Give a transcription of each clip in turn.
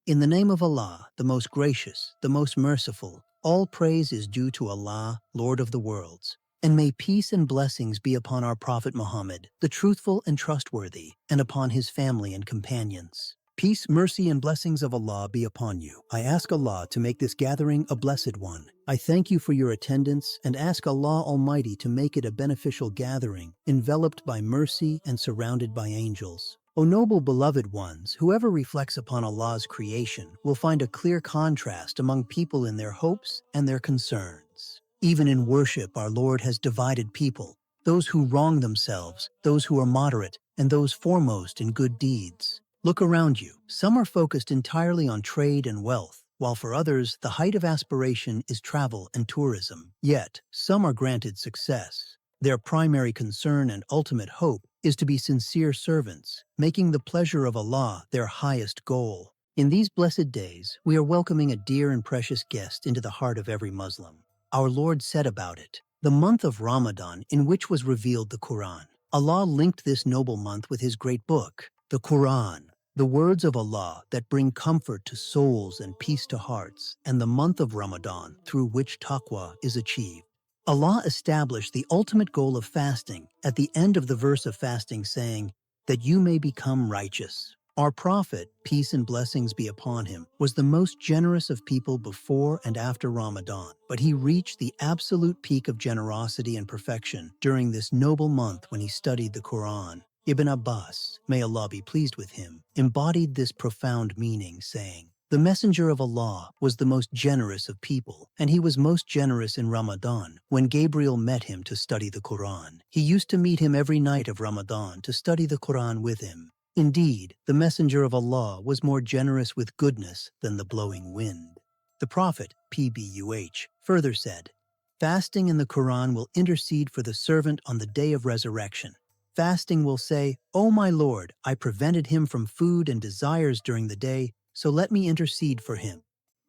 In the name of Allah, the most gracious, the most merciful, all praise is due to Allah, Lord of the worlds. And may peace and blessings be upon our Prophet Muhammad, the truthful and trustworthy, and upon his family and companions. Peace, mercy, and blessings of Allah be upon you. I ask Allah to make this gathering a blessed one. I thank you for your attendance and ask Allah Almighty to make it a beneficial gathering, enveloped by mercy and surrounded by angels. O noble beloved ones, whoever reflects upon Allah's creation will find a clear contrast among people in their hopes and their concerns. Even in worship, our Lord has divided people, those who wrong themselves, those who are moderate, and those foremost in good deeds. Look around you. Some are focused entirely on trade and wealth, while for others, the height of aspiration is travel and tourism. Yet, some are granted success. Their primary concern and ultimate hope is to be sincere servants, making the pleasure of Allah their highest goal. In these blessed days, we are welcoming a dear and precious guest into the heart of every Muslim. Our Lord said about it, the month of Ramadan in which was revealed the Quran. Allah linked this noble month with his great book, the Quran, the words of Allah that bring comfort to souls and peace to hearts, and the month of Ramadan through which taqwa is achieved. Allah established the ultimate goal of fasting at the end of the verse of fasting, saying, that you may become righteous. Our Prophet, peace and blessings be upon him, was the most generous of people before and after Ramadan, but he reached the absolute peak of generosity and perfection during this noble month when he studied the Quran. Ibn Abbas, may Allah be pleased with him, embodied this profound meaning, saying, the Messenger of Allah was the most generous of people, and he was most generous in Ramadan when Gabriel met him to study the Quran. He used to meet him every night of Ramadan to study the Quran with him. Indeed, the Messenger of Allah was more generous with goodness than the blowing wind. The Prophet, PBUH, further said, fasting in the Quran will intercede for the servant on the day of resurrection. Fasting will say, O my Lord, I prevented him from food and desires during the day, so let me intercede for him.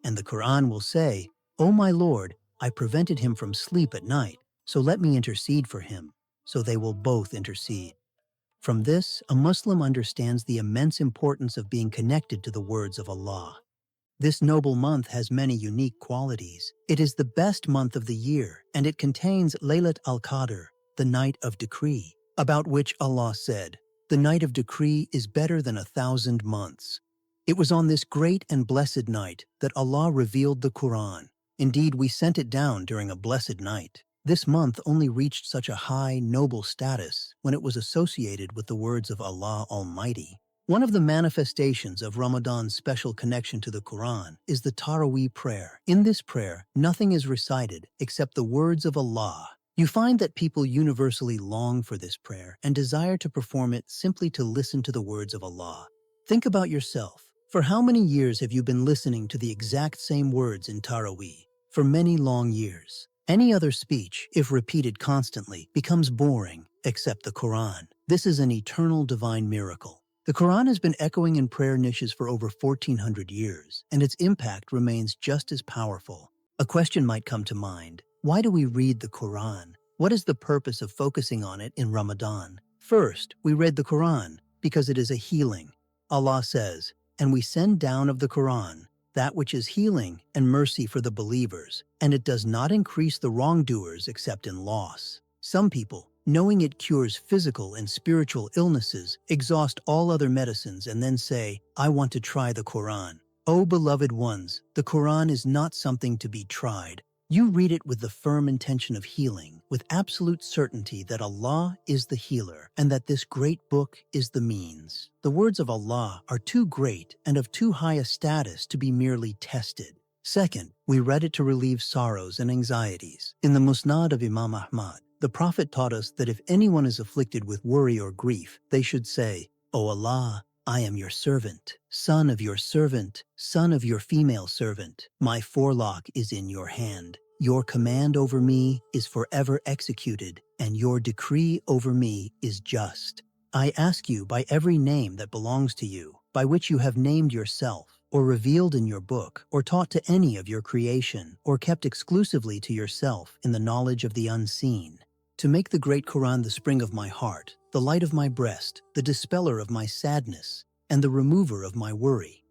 And the Quran will say, O my Lord, I prevented him from sleep at night, so let me intercede for him. So they will both intercede. From this, a Muslim understands the immense importance of being connected to the words of Allah. This noble month has many unique qualities. It is the best month of the year, and it contains Laylat al-Qadr, the night of decree, about which Allah said, the night of decree is better than 1,000 months. It was on this great and blessed night that Allah revealed the Quran. Indeed, we sent it down during a blessed night. This month only reached such a high, noble status when it was associated with the words of Allah Almighty. One of the manifestations of Ramadan's special connection to the Quran is the Taraweeh prayer. In this prayer, nothing is recited except the words of Allah. You find that people universally long for this prayer and desire to perform it simply to listen to the words of Allah. Think about yourself. For how many years have you been listening to the exact same words in Taraweeh? For many long years. Any other speech, if repeated constantly, becomes boring, except the Quran. This is an eternal divine miracle. The Quran has been echoing in prayer niches for over 1,400 years, and its impact remains just as powerful. A question might come to mind. Why do we read the Quran? What is the purpose of focusing on it in Ramadan? First, we read the Quran because it is a healing. Allah says, and we send down of the Quran that which is healing and mercy for the believers, and it does not increase the wrongdoers except in loss. Some people, knowing it cures physical and spiritual illnesses, exhaust all other medicines and then say, I want to try the Quran. O beloved ones, the Quran is not something to be tried. You read it with the firm intention of healing, with absolute certainty that Allah is the healer and that this great book is the means. The words of Allah are too great and of too high a status to be merely tested. Second, we read it to relieve sorrows and anxieties. In the Musnad of Imam Ahmad, the Prophet taught us that if anyone is afflicted with worry or grief, they should say, O Allah, I am your servant, son of your servant, son of your female servant. My forelock is in your hand. Your command over me is forever executed, and your decree over me is just. I ask you by every name that belongs to you, by which you have named yourself, or revealed in your book, or taught to any of your creation, or kept exclusively to yourself in the knowledge of the unseen, to make the great Quran the spring of my heart, the light of my breast, the dispeller of my sadness, and the remover of my worry.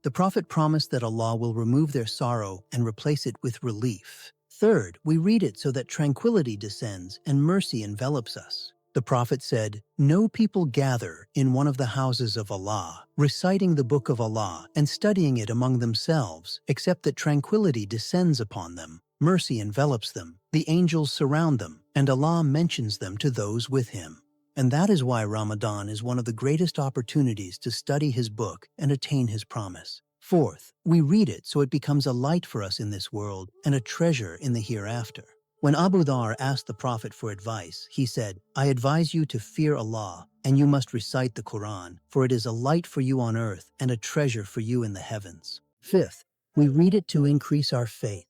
The Prophet promised that Allah will remove their sorrow and replace it with relief. Third, we read it so that tranquility descends and mercy envelops us. The Prophet said, "No people gather in one of the houses of Allah, reciting the Book of Allah and studying it among themselves, except that tranquility descends upon them, mercy envelops them, the angels surround them, and Allah mentions them to those with Him." And that is why Ramadan is one of the greatest opportunities to study His book and attain His promise. Fourth, we read it so it becomes a light for us in this world and a treasure in the hereafter. When Abu Dhar asked the Prophet for advice, he said, "I advise you to fear Allah, and you must recite the Quran, for it is a light for you on earth and a treasure for you in the heavens." Fifth, we read it to increase our faith.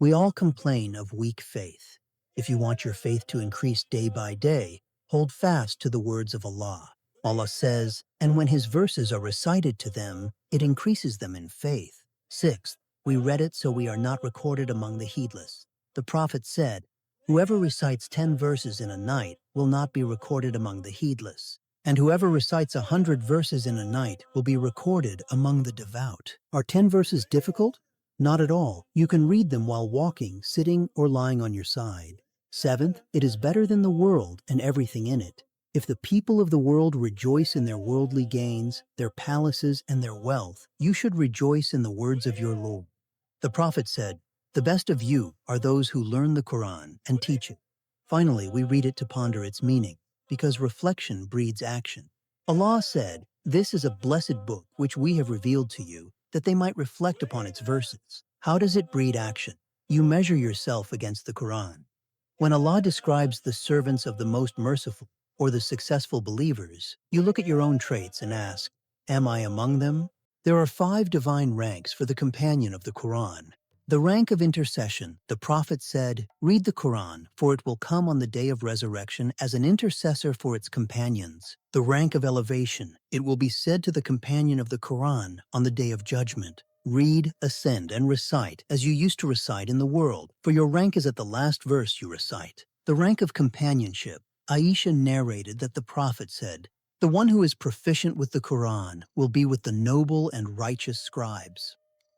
We all complain of weak faith. If you want your faith to increase day by day, hold fast to the words of Allah. Allah says, and when His verses are recited to them, it increases them in faith. Sixth, we read it so we are not recorded among the heedless. The Prophet said, "Whoever recites 10 verses in a night will not be recorded among the heedless, and whoever recites 100 verses in a night will be recorded among the devout." Are 10 verses difficult? Not at all. You can read them while walking, sitting, or lying on your side. Seventh, it is better than the world and everything in it. If the people of the world rejoice in their worldly gains, their palaces, and their wealth, you should rejoice in the words of your Lord. The Prophet said, "The best of you are those who learn the Quran and teach it." Finally, we read it to ponder its meaning, because reflection breeds action. Allah said, "This is a blessed book which we have revealed to you, that they might reflect upon its verses." How does it breed action? You measure yourself against the Quran. When Allah describes the servants of the Most Merciful, or the successful believers, you look at your own traits and ask, "Am I among them?" There are 5 divine ranks for the companion of the Quran. The rank of intercession, the Prophet said, "Read the Quran, for it will come on the day of resurrection as an intercessor for its companions." The rank of elevation, it will be said to the companion of the Quran on the day of judgment, "Read, ascend, and recite as you used to recite in the world, for your rank is at the last verse you recite." The rank of companionship, Aisha narrated that the Prophet said, "The one who is proficient with the Quran will be with the noble and righteous scribes."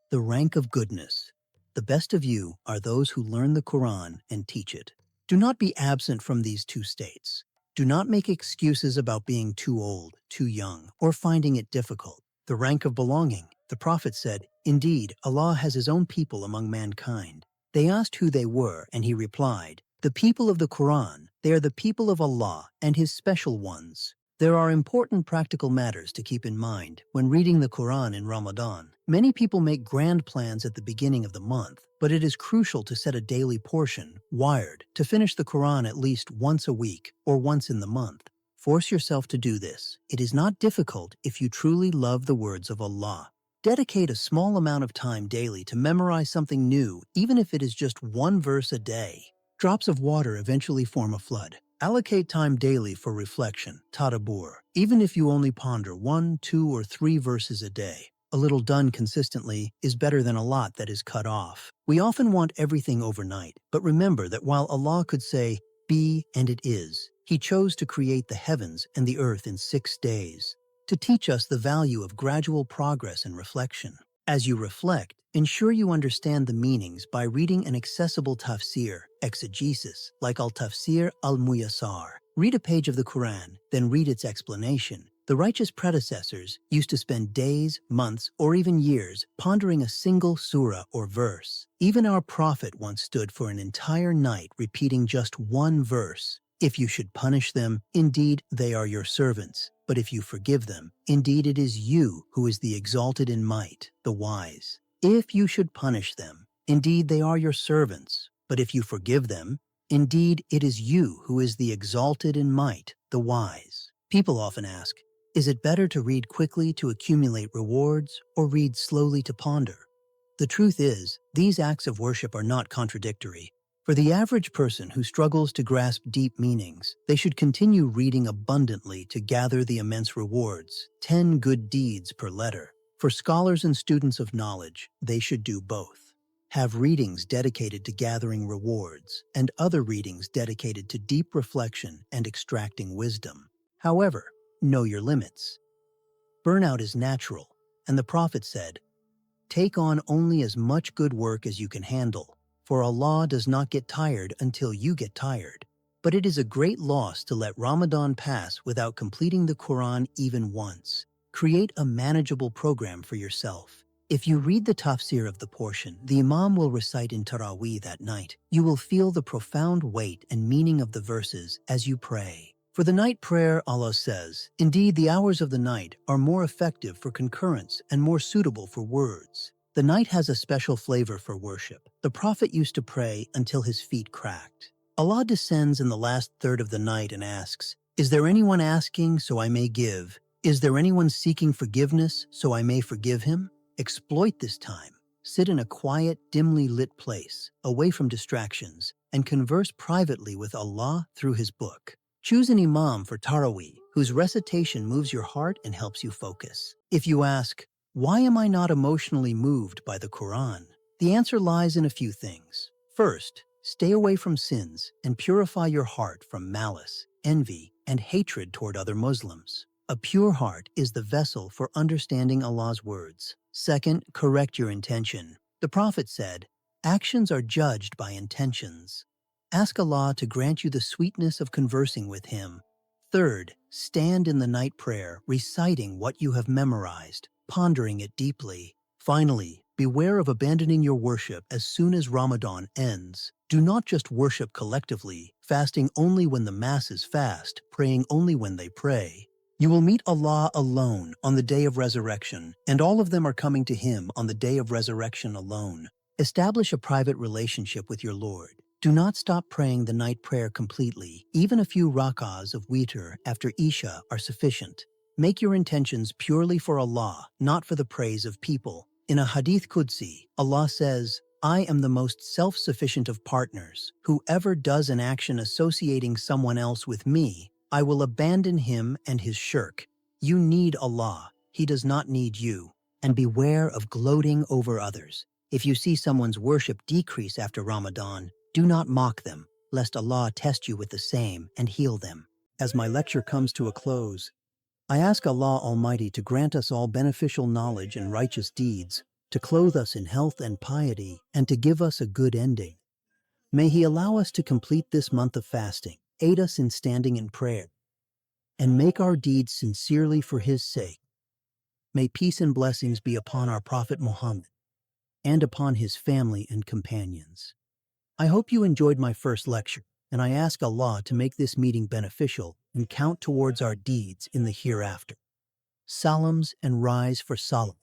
The rank of goodness, the best of you are those who learn the Quran and teach it. Do not be absent from these 2 states. Do not make excuses about being too old, too young, or finding it difficult. The rank of belonging, the Prophet said, "Indeed, Allah has His own people among mankind." They asked who they were, and He replied, "The people of the Quran, they are the people of Allah and His special ones." There are important practical matters to keep in mind when reading the Quran in Ramadan. Many people make grand plans at the beginning of the month, but it is crucial to set a daily portion, wired, to finish the Quran at least once a week or once in the month. Force yourself to do this. It is not difficult if you truly love the words of Allah. Dedicate a small amount of time daily to memorize something new, even if it is just 1 verse a day. Drops of water eventually form a flood. Allocate time daily for reflection, tadabbur, even if you only ponder 1, 2, or 3 verses a day. A little done consistently is better than a lot that is cut off. We often want everything overnight, but remember that while Allah could say, "Be, and it is," He chose to create the heavens and the earth in 6 days, to teach us the value of gradual progress and reflection. As you reflect, ensure you understand the meanings by reading an accessible tafsir, exegesis, like al-Tafsir al-Muyassar. Read a page of the Quran, then read its explanation. The righteous predecessors used to spend days, months, or even years pondering a single surah or verse. Even our Prophet once stood for an entire night repeating just 1 verse. If you should punish them, indeed they are your servants. But if you forgive them, indeed it is you who is the exalted in might, the wise. If you should punish them, indeed they are your servants. But if you forgive them, indeed it is you who is the exalted in might, the wise. People often ask, is it better to read quickly to accumulate rewards or read slowly to ponder? The truth is, these acts of worship are not contradictory. For the average person who struggles to grasp deep meanings, they should continue reading abundantly to gather the immense rewards, 10 good deeds per letter. For scholars and students of knowledge, they should do both. Have readings dedicated to gathering rewards, and other readings dedicated to deep reflection and extracting wisdom. However, know your limits. Burnout is natural, and the Prophet said, Take on only as much good work as you can handle, for Allah does not get tired until you get tired. But it is a great loss to let Ramadan pass without completing the Quran even once. Create a manageable program for yourself. If you read the tafsir of the portion the Imam will recite in Taraweeh that night, you will feel the profound weight and meaning of the verses as you pray. For the night prayer, Allah says, "Indeed, the hours of the night are more effective for concurrence and more suitable for words." The night has a special flavor for worship. The Prophet used to pray until his feet cracked. Allah descends in the last third of the night and asks, "Is there anyone asking so I may give? Is there anyone seeking forgiveness so I may forgive him?" Exploit this time. Sit in a quiet, dimly lit place, away from distractions, and converse privately with Allah through His book. Choose an imam for Taraweeh, whose recitation moves your heart and helps you focus. If you ask, "Why am I not emotionally moved by the Quran?" The answer lies in a few things. First, stay away from sins and purify your heart from malice, envy, and hatred toward other Muslims. A pure heart is the vessel for understanding Allah's words. Second, correct your intention. The Prophet said, "Actions are judged by intentions." Ask Allah to grant you the sweetness of conversing with Him. Third, stand in the night prayer, reciting what you have memorized, pondering it deeply. Finally, beware of abandoning your worship as soon as Ramadan ends. Do not just worship collectively, fasting only when the masses fast, praying only when they pray. You will meet Allah alone on the day of resurrection, and all of them are coming to Him on the day of resurrection alone. Establish a private relationship with your Lord. Do not stop praying the night prayer completely. Even a few rak'ahs of witr after Isha are sufficient. Make your intentions purely for Allah, not for the praise of people. In a hadith Qudsi, Allah says, "I am the most self-sufficient of partners. Whoever does an action associating someone else with me, I will abandon him and his shirk." You need Allah. He does not need you. And beware of gloating over others. If you see someone's worship decrease after Ramadan, do not mock them, lest Allah test you with the same and heal them. As my lecture comes to a close, I ask Allah Almighty to grant us all beneficial knowledge and righteous deeds, to clothe us in health and piety, and to give us a good ending. May He allow us to complete this month of fasting, aid us in standing in prayer, and make our deeds sincerely for His sake. May peace and blessings be upon our Prophet Muhammad and upon his family and companions. I hope you enjoyed my first lecture, and I ask Allah to make this meeting beneficial and count towards our deeds in the hereafter. Salams and rise for Salam.